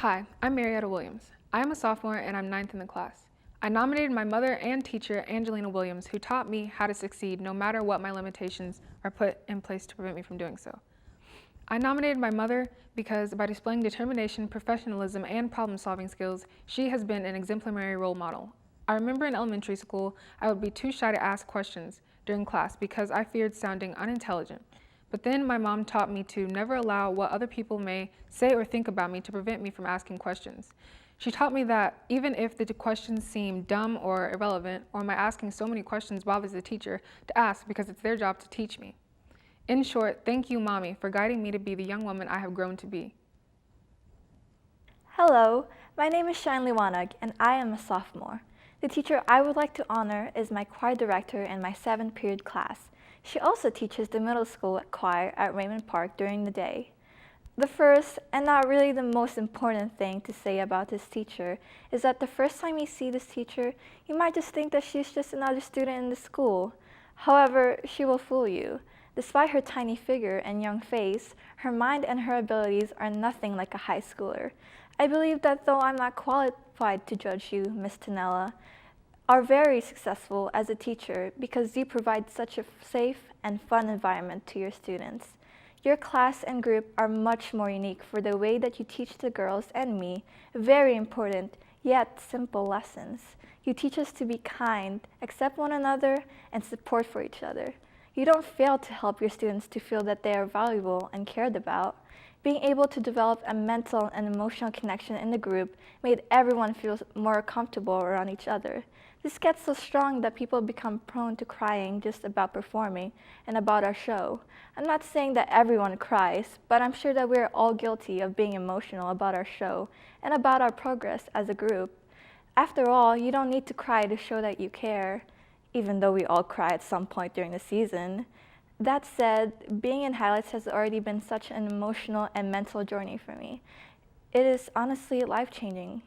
Hi, I'm Marietta Williams. I am a sophomore and I'm ninth in the class. I nominated my mother and teacher, Angelina Williams, who taught me how to succeed no matter what my limitations are put in place to prevent me from doing so. I nominated my mother because by displaying determination, professionalism, and problem-solving skills, she has been an exemplary role model. I remember in elementary school, I would be too shy to ask questions during class because I feared sounding unintelligent. But then my mom taught me to never allow what other people may say or think about me to prevent me from asking questions. She taught me that even if the questions seem dumb or irrelevant, or my asking so many questions bothers the teacher, to ask because it's their job to teach me. In short, thank you, Mommy, for guiding me to be the young woman I have grown to be. Hello, my name is Shine Liwanag and I am a sophomore. The teacher I would like to honor is my choir director in my 7th period class. She also teaches the middle school choir at Raymond Park during the day. The first, and not really the most important thing to say about this teacher, is that the first time you see this teacher, you might just think that she's just another student in the school. However, she will fool you. Despite her tiny figure and young face, her mind and her abilities are nothing like a high schooler. I believe that though I'm not qualified to judge you, Ms. Tanella, are very successful as a teacher because you provide such a safe and fun environment to your students. Your class and group are much more unique for the way that you teach the girls and me very important yet simple lessons. You teach us to be kind, accept one another, and support for each other. You don't fail to help your students to feel that they are valuable and cared about. Being able to develop a mental and emotional connection in the group made everyone feel more comfortable around each other. This gets so strong that people become prone to crying just about performing and about our show. I'm not saying that everyone cries, but I'm sure that we're all guilty of being emotional about our show and about our progress as a group. After all, you don't need to cry to show that you care, even though we all cry at some point during the season. That said, being in highlights has already been such an emotional and mental journey for me. It is honestly life-changing.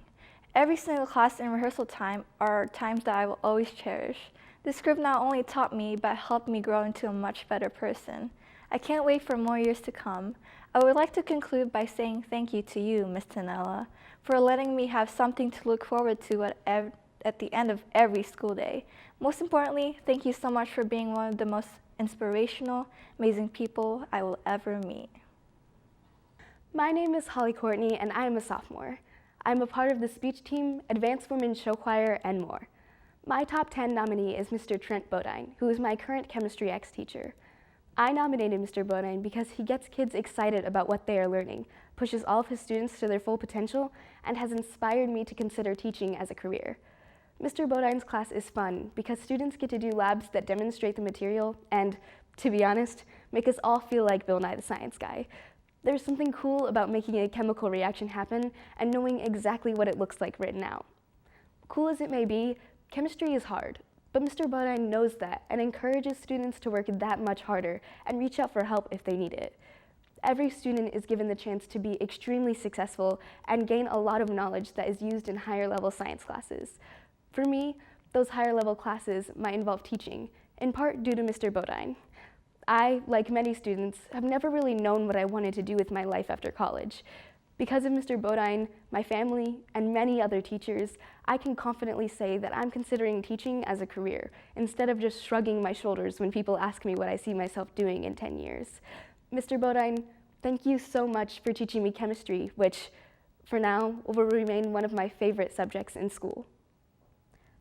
Every single class and rehearsal time are times that I will always cherish. This group not only taught me, but helped me grow into a much better person. I can't wait for more years to come. I would like to conclude by saying thank you to you, Ms. Tanella, for letting me have something to look forward to at the end of every school day. Most importantly, thank you so much for being one of the most inspirational, amazing people I will ever meet. My name is Holly Courtney and I am a sophomore. I'm a part of the speech team, Advanced Women's Show Choir, and more. My top 10 nominee is Mr. Trent Bodine, who is my current Chemistry X teacher. I nominated Mr. Bodine because he gets kids excited about what they are learning, pushes all of his students to their full potential, and has inspired me to consider teaching as a career. Mr. Bodine's class is fun because students get to do labs that demonstrate the material and, to be honest, make us all feel like Bill Nye the Science Guy. There's something cool about making a chemical reaction happen and knowing exactly what it looks like written out. Cool as it may be, chemistry is hard, but Mr. Bodine knows that and encourages students to work that much harder and reach out for help if they need it. Every student is given the chance to be extremely successful and gain a lot of knowledge that is used in higher level science classes. For me, those higher level classes might involve teaching, in part due to Mr. Bodine. I, like many students, have never really known what I wanted to do with my life after college. Because of Mr. Bodine, my family, and many other teachers, I can confidently say that I'm considering teaching as a career, instead of just shrugging my shoulders when people ask me what I see myself doing in 10 years. Mr. Bodine, thank you so much for teaching me chemistry, which, for now, will remain one of my favorite subjects in school.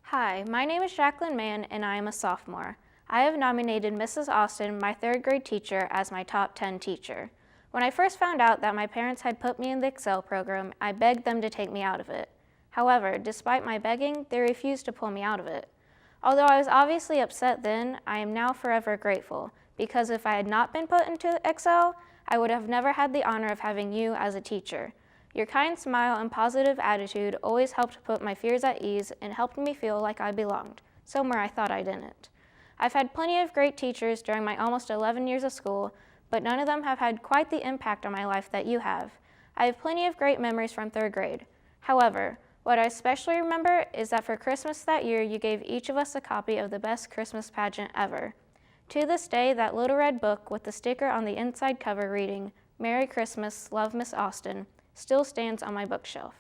Hi, my name is Jacqueline Mann and I am a sophomore. I have nominated Mrs. Austin, my 3rd grade teacher, as my top 10 teacher. When I first found out that my parents had put me in the Excel program, I begged them to take me out of it. However, despite my begging, they refused to pull me out of it. Although I was obviously upset then, I am now forever grateful, because if I had not been put into Excel, I would have never had the honor of having you as a teacher. Your kind smile and positive attitude always helped put my fears at ease and helped me feel like I belonged, somewhere I thought I didn't. I've had plenty of great teachers during my almost 11 years of school, but none of them have had quite the impact on my life that you have. I have plenty of great memories from 3rd grade. However, what I especially remember is that for Christmas that year, you gave each of us a copy of the best Christmas pageant ever. To this day, that little red book with the sticker on the inside cover reading, "Merry Christmas, Love Miss Austin," still stands on my bookshelf.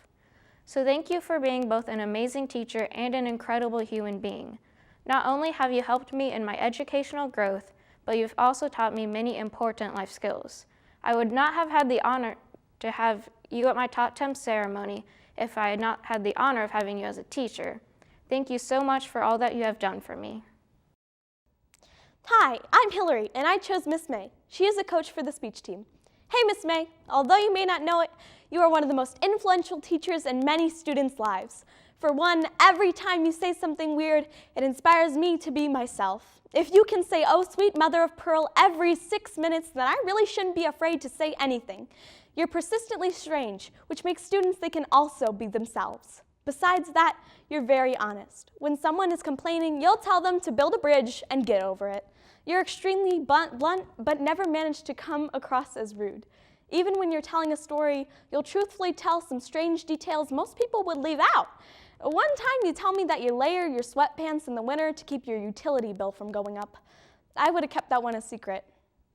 So thank you for being both an amazing teacher and an incredible human being. Not only have you helped me in my educational growth, but you've also taught me many important life skills. I would not have had the honor to have you at my Top 10 ceremony if I had not had the honor of having you as a teacher. Thank you so much for all that you have done for me. Hi, I'm Hillary, and I chose Miss May. She is a coach for the speech team. Hey, Miss May, although you may not know it, you are one of the most influential teachers in many students' lives. For one, every time you say something weird, it inspires me to be myself. If you can say, "Oh, sweet mother of pearl," every 6 minutes, then I really shouldn't be afraid to say anything. You're persistently strange, which makes students they can also be themselves. Besides that, you're very honest. When someone is complaining, you'll tell them to build a bridge and get over it. You're extremely blunt, but never manage to come across as rude. Even when you're telling a story, you'll truthfully tell some strange details most people would leave out. One time you tell me that you layer your sweatpants in the winter to keep your utility bill from going up. I would have kept that one a secret.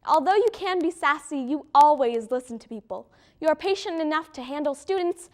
Although you can be sassy, you always listen to people. You are patient enough to handle students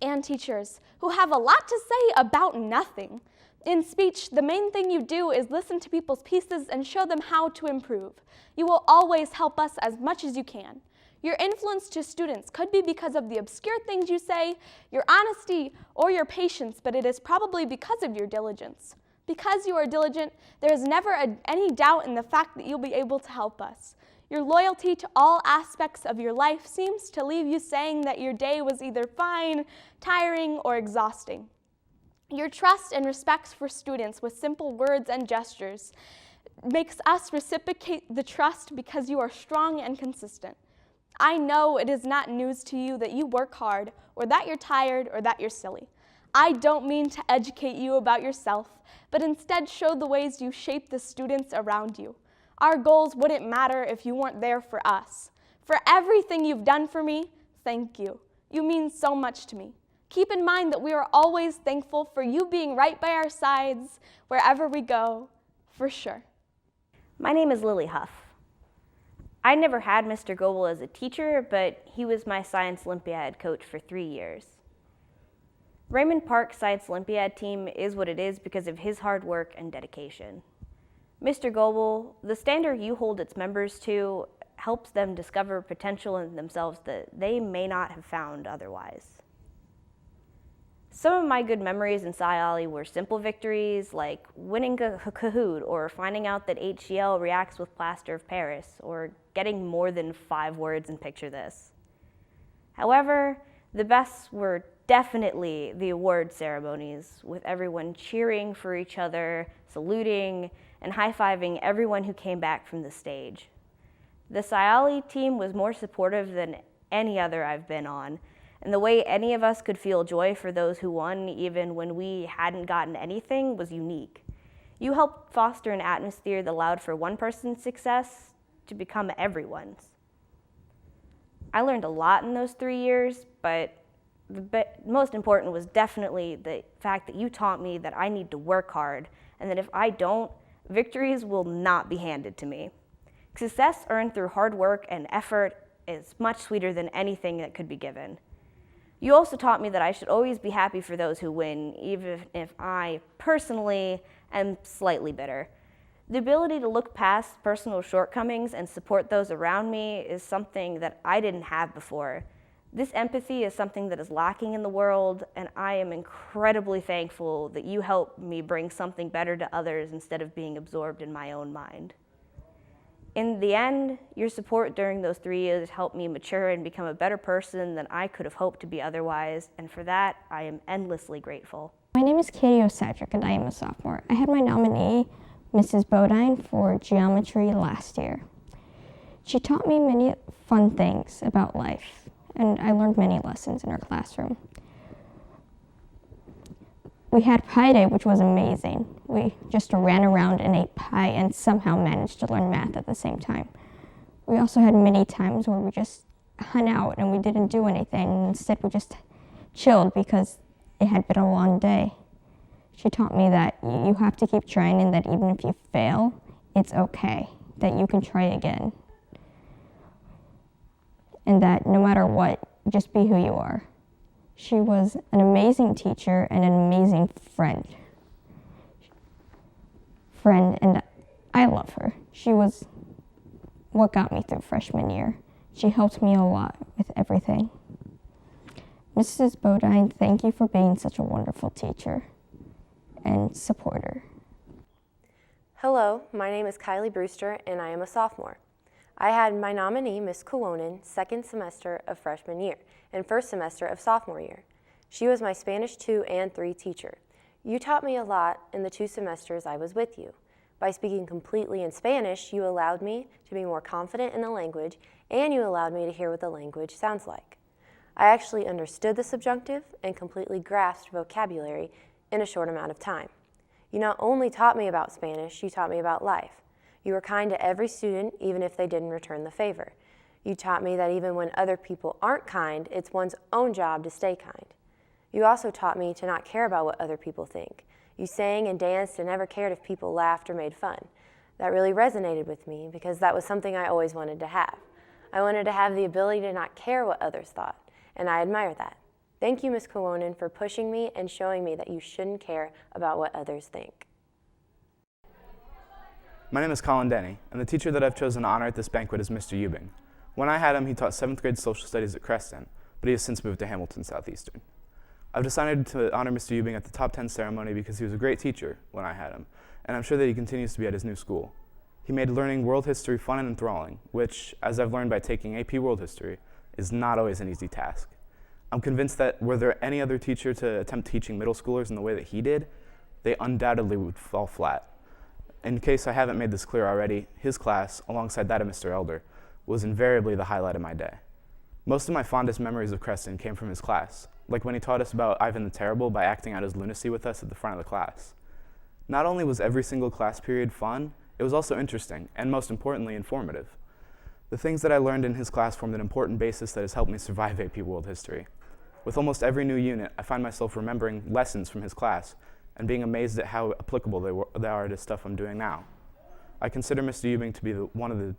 and teachers who have a lot to say about nothing. In speech, the main thing you do is listen to people's pieces and show them how to improve. You will always help us as much as you can. Your influence to students could be because of the obscure things you say, your honesty, or your patience, but it is probably because of your diligence. Because you are diligent, there is never any doubt in the fact that you'll be able to help us. Your loyalty to all aspects of your life seems to leave you saying that your day was either fine, tiring, or exhausting. Your trust and respect for students with simple words and gestures makes us reciprocate the trust because you are strong and consistent. I know it is not news to you that you work hard, or that you're tired, or that you're silly. I don't mean to educate you about yourself, but instead show the ways you shape the students around you. Our goals wouldn't matter if you weren't there for us. For everything you've done for me, thank you. You mean so much to me. Keep in mind that we are always thankful for you being right by our sides wherever we go, for sure. My name is Lily Huff. I never had Mr. Goebel as a teacher, but he was my Science Olympiad coach for 3 years. Raymond Park Science Olympiad team is what it is because of his hard work and dedication. Mr. Goebel, the standard you hold its members to helps them discover potential in themselves that they may not have found otherwise. Some of my good memories in Sci Ollie were simple victories like winning a Kahoot or finding out that HCl reacts with plaster of Paris or getting more than 5 words in Picture This. However, the best were definitely the award ceremonies with everyone cheering for each other, saluting, and high-fiving everyone who came back from the stage. The Sci Ollie team was more supportive than any other I've been on, and the way any of us could feel joy for those who won, even when we hadn't gotten anything, was unique. You helped foster an atmosphere that allowed for one person's success to become everyone's. I learned a lot in those 3 years, but the most important was definitely the fact that you taught me that I need to work hard, and that if I don't, victories will not be handed to me. Success earned through hard work and effort is much sweeter than anything that could be given. You also taught me that I should always be happy for those who win, even if I personally am slightly bitter. The ability to look past personal shortcomings and support those around me is something that I didn't have before. This empathy is something that is lacking in the world, and I am incredibly thankful that you helped me bring something better to others instead of being absorbed in my own mind. In the end, your support during those 3 years helped me mature and become a better person than I could have hoped to be otherwise, and for that, I am endlessly grateful. My name is Katie Osadric, and I am a sophomore. I had my nominee, Mrs. Bodine, for geometry last year. She taught me many fun things about life, and I learned many lessons in her classroom. We had Pie Day, which was amazing. We just ran around and ate pie and somehow managed to learn math at the same time. We also had many times where we just hung out and we didn't do anything. Instead, we just chilled because it had been a long day. She taught me that you have to keep trying and that even if you fail, it's okay, that you can try again. And that no matter what, just be who you are. She was an amazing teacher and an amazing friend, and I love her. She was what got me through freshman year. She helped me a lot with everything. Mrs. Bodine, thank you for being such a wonderful teacher and supporter. Hello, my name is Kylie Brewster and I am a sophomore. I had my nominee, Miss Kuwonen, second semester of freshman year and first semester of sophomore year. She was my Spanish 2 and 3 teacher. You taught me a lot in the 2 semesters I was with you. By speaking completely in Spanish, you allowed me to be more confident in the language and you allowed me to hear what the language sounds like. I actually understood the subjunctive and completely grasped vocabulary in a short amount of time. You not only taught me about Spanish, you taught me about life. You were kind to every student, even if they didn't return the favor. You taught me that even when other people aren't kind, it's one's own job to stay kind. You also taught me to not care about what other people think. You sang and danced and never cared if people laughed or made fun. That really resonated with me because that was something I always wanted to have. I wanted to have the ability to not care what others thought, and I admire that. Thank you, Ms. Kuwonen, for pushing me and showing me that you shouldn't care about what others think. My name is Colin Denny, and the teacher that I've chosen to honor at this banquet is Mr. Eubing. When I had him, he taught 7th grade social studies at Creston, but he has since moved to Hamilton Southeastern. I've decided to honor Mr. Eubing at the top 10 ceremony because he was a great teacher when I had him, and I'm sure that he continues to be at his new school. He made learning world history fun and enthralling, which, as I've learned by taking AP World History, is not always an easy task. I'm convinced that were there any other teacher to attempt teaching middle schoolers in the way that he did, they undoubtedly would fall flat. In case I haven't made this clear already, his class, alongside that of Mr. Elder, was invariably the highlight of my day. Most of my fondest memories of Creston came from his class, like when he taught us about Ivan the Terrible by acting out his lunacy with us at the front of the class. Not only was every single class period fun, it was also interesting, and most importantly, informative. The things that I learned in his class formed an important basis that has helped me survive AP World History. With almost every new unit, I find myself remembering lessons from his class and being amazed at how applicable they are to stuff I'm doing now. I consider Mr. Eubing to be one of the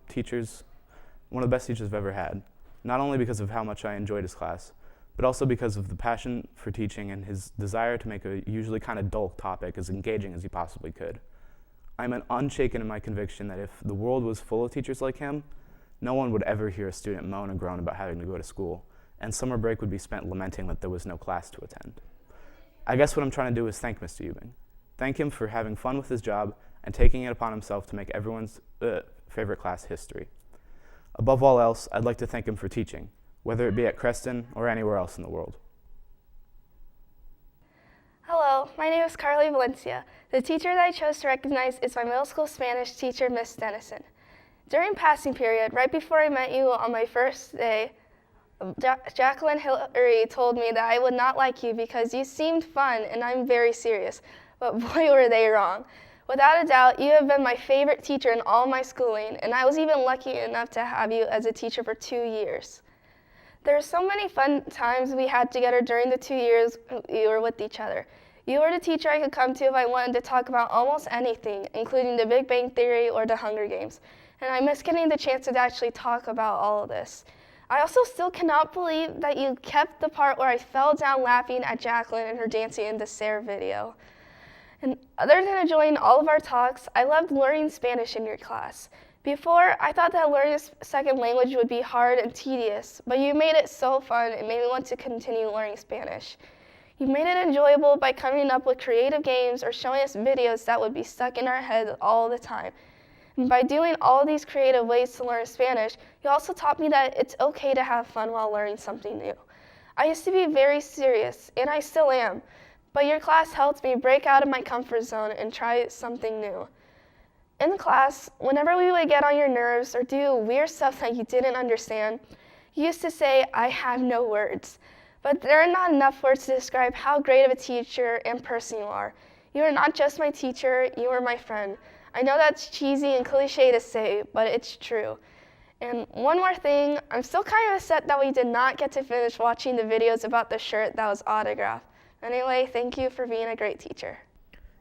best teachers I've ever had, not only because of how much I enjoyed his class, but also because of the passion for teaching and his desire to make a usually kind of dull topic as engaging as he possibly could. I'm unshaken in my conviction that if the world was full of teachers like him, no one would ever hear a student moan and groan about having to go to school, and summer break would be spent lamenting that there was no class to attend. I guess what I'm trying to do is thank Mr. Eubing. Thank him for having fun with his job and taking it upon himself to make everyone's favorite class history. Above all else, I'd like to thank him for teaching, whether it be at Creston or anywhere else in the world. Hello, my name is Carly Valencia. The teacher that I chose to recognize is my middle school Spanish teacher, Miss Dennison. During passing period, right before I met you on my first day, Jacqueline Hillary told me that I would not like you because you seemed fun and I'm very serious, but boy were they wrong. Without a doubt, you have been my favorite teacher in all my schooling, and I was even lucky enough to have you as a teacher for 2 years. There are so many fun times we had together during the 2 years we were with each other. You were the teacher I could come to if I wanted to talk about almost anything, including the Big Bang Theory or the Hunger Games, and I miss getting the chance to actually talk about all of this. I also still cannot believe that you kept the part where I fell down laughing at Jacqueline and her dancing in the Sarah video. And other than enjoying all of our talks, I loved learning Spanish in your class. Before, I thought that learning a second language would be hard and tedious, but you made it so fun it made me want to continue learning Spanish. You made it enjoyable by coming up with creative games or showing us videos that would be stuck in our heads all the time. And by doing all these creative ways to learn Spanish, you also taught me that it's okay to have fun while learning something new. I used to be very serious, and I still am, but your class helped me break out of my comfort zone and try something new. In class, whenever we would get on your nerves or do weird stuff that you didn't understand, you used to say, "I have no words." But there are not enough words to describe how great of a teacher and person you are. You are not just my teacher, you are my friend. I know that's cheesy and cliche to say, but it's true. And one more thing, I'm still kind of upset that we did not get to finish watching the videos about the shirt that was autographed. Anyway, thank you for being a great teacher.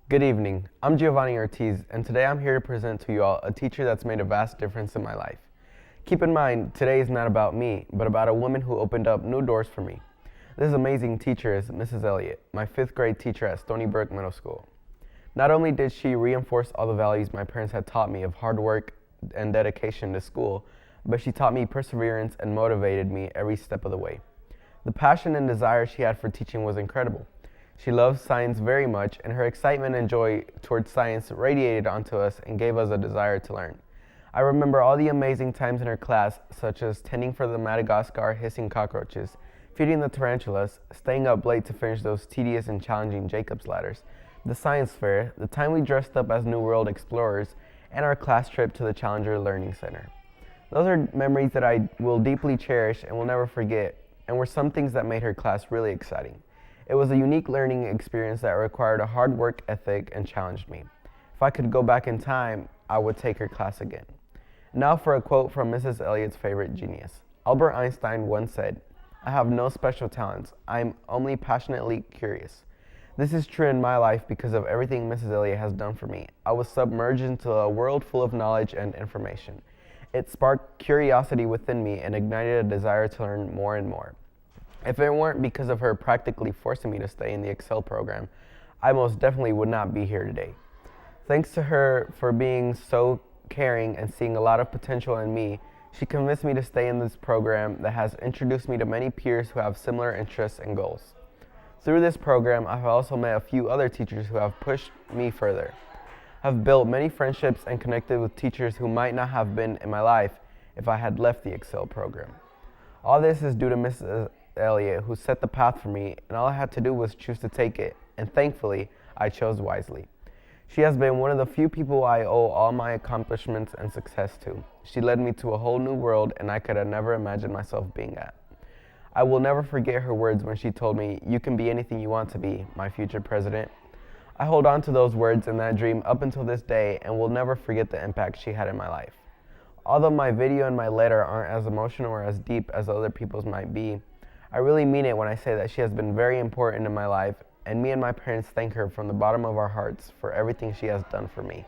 Good evening, I'm Giovanni Ortiz, and today I'm here to present to you all a teacher that's made a vast difference in my life. Keep in mind, today is not about me, but about a woman who opened up new doors for me. This amazing teacher is Mrs. Elliott, my 5th grade teacher at Stony Brook Middle School. Not only did she reinforce all the values my parents had taught me of hard work and dedication to school, but she taught me perseverance and motivated me every step of the way. The passion and desire she had for teaching was incredible. She loved science very much, and her excitement and joy towards science radiated onto us and gave us a desire to learn. I remember all the amazing times in her class, such as tending for the Madagascar hissing cockroaches, feeding the tarantulas, staying up late to finish those tedious and challenging Jacob's ladders, the science fair, the time we dressed up as New World explorers, and our class trip to the Challenger Learning Center. Those are memories that I will deeply cherish and will never forget, and were some things that made her class really exciting. It was a unique learning experience that required a hard work ethic and challenged me. If I could go back in time, I would take her class again. Now for a quote from Mrs. Elliott's favorite genius. Albert Einstein once said, "I have no special talents. I am only passionately curious." This is true in my life because of everything Mrs. Elliott has done for me. I was submerged into a world full of knowledge and information. It sparked curiosity within me and ignited a desire to learn more and more. If it weren't because of her practically forcing me to stay in the Excel program, I most definitely would not be here today. Thanks to her for being so caring and seeing a lot of potential in me, she convinced me to stay in this program that has introduced me to many peers who have similar interests and goals. Through this program, I've also met a few other teachers who have pushed me further. I've built many friendships and connected with teachers who might not have been in my life if I had left the Excel program. All this is due to Mrs. Elliott, who set the path for me, and all I had to do was choose to take it, and thankfully, I chose wisely. She has been one of the few people I owe all my accomplishments and success to. She led me to a whole new world, and I could have never imagined myself being at. I will never forget her words when she told me, "You can be anything you want to be, my future president." I hold on to those words and that dream up until this day and will never forget the impact she had in my life. Although my video and my letter aren't as emotional or as deep as other people's might be, I really mean it when I say that she has been very important in my life, and me and my parents thank her from the bottom of our hearts for everything she has done for me.